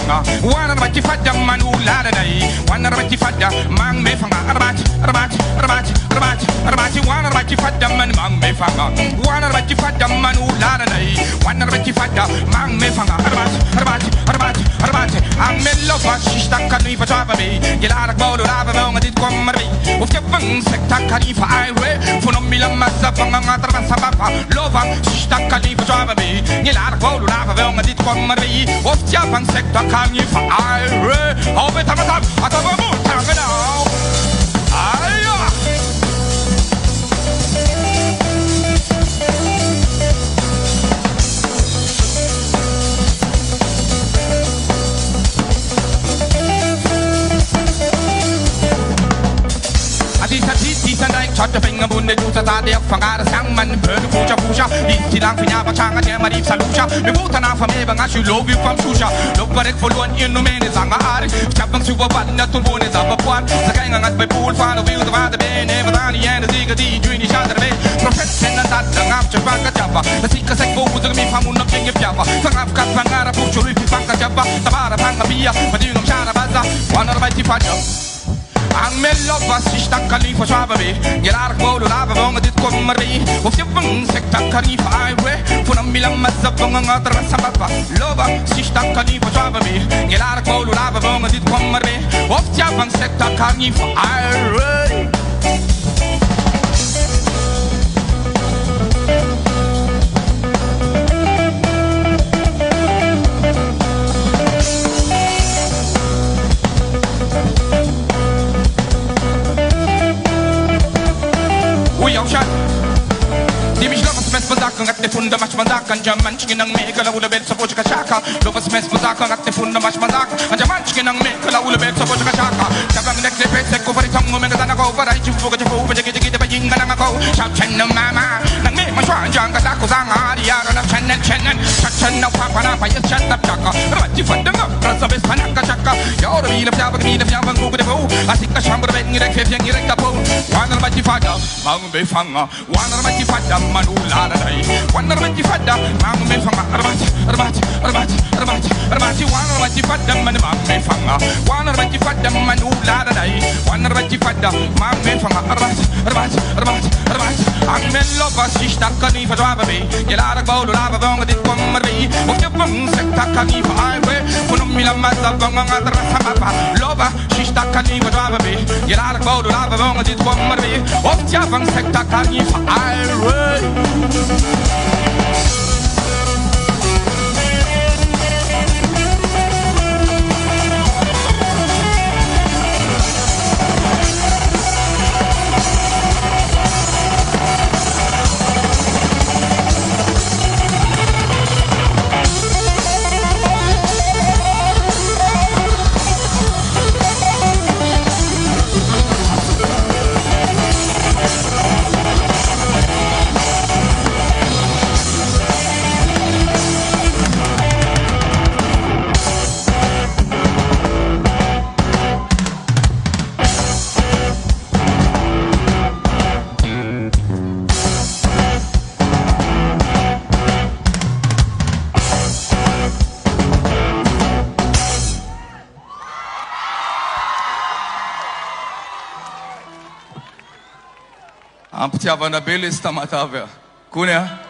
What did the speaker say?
fanga wana bati fadda manu lada dai wana bati fadda mang me fanga arbati wana bati fadda man mang me fanga wana bati fadda manu lada dai wana bati fadda mang me fanga arbati ang mello fashi stakka ni fa trava me gelara bolo lava vonga dit komari of ke vang sekta kalifa aiwe funo mila massa fanga ngatra sababa lova stakka ni fa trava me gelara bolo lava vonga dit komari of ja vang sekta kalifa aiwe ove tamatam atava mu tangana ayo Shot the finger bunde du ta de fangara sang man pöde pusha di lang finya ba changa de mari salusha me buta na fame ba ngashu love you from susha love barek follow in no mene zanga ari chabang suba ban na tu bone za ba kwan za kai ngat be pool fa no will the bene ba dani and the diga di juini shadar be profession na ta ngap chaba ka chaba la sika sek bo bu mi famun na pinge pyaba fangap ka fangara puchu ri fanga chaba tabara fanga bia ma di ngam shara baza wana ba ti fa ang mello basi stakka ni fa shababe gelar bolo lava vonga dit komari of je vang sekta kanifa aiwe funam milam mazza vonga ngatra sababa lova si stakka ni fa shababe gelar bolo lava vonga dit komari of je vang sekta kanifa aiwe Ngat te funda Mashmanjaka jaman chicken ang me kala ula bel sa pocha kachaka Lôva smes Muzika ngat te funda Mashmanjaka jaman chicken ang me kala ula bel sa pocha kachaka Sabang nek le pese ko pari tongo menga sana ko para ichi fuga jafu pa jigi jigi de bajinga nang ako Shap chen no mama nang me Mashmanjaka ta ko sang ari ara na chen na papa na pa yes chat tap chaka Rati funda ngap rasa bes panaka chaka Yo ro bila pyaba ngu de bo asika shambra ben ngi rek fe ngi rek tapo Wana ba ti fada mang be fanga wana ba ti fada manula dai Wana bati fadda mang me fanga arbati wana bati fadda man mang me fanga wana bati fadda man ulada dai wana bati fadda mang me fanga arbati ang mello basi stakka ni fa trava be gelara bolo lava vonga dit komari of je vang sekta kanifa aiwe funum mila mazza vonga ngatra sababa lova si stakka ni fa trava be gelara bolo lava vonga dit komari of je vang sekta kanifa aiwe Am putea vă năbele stamatavea. Cunea?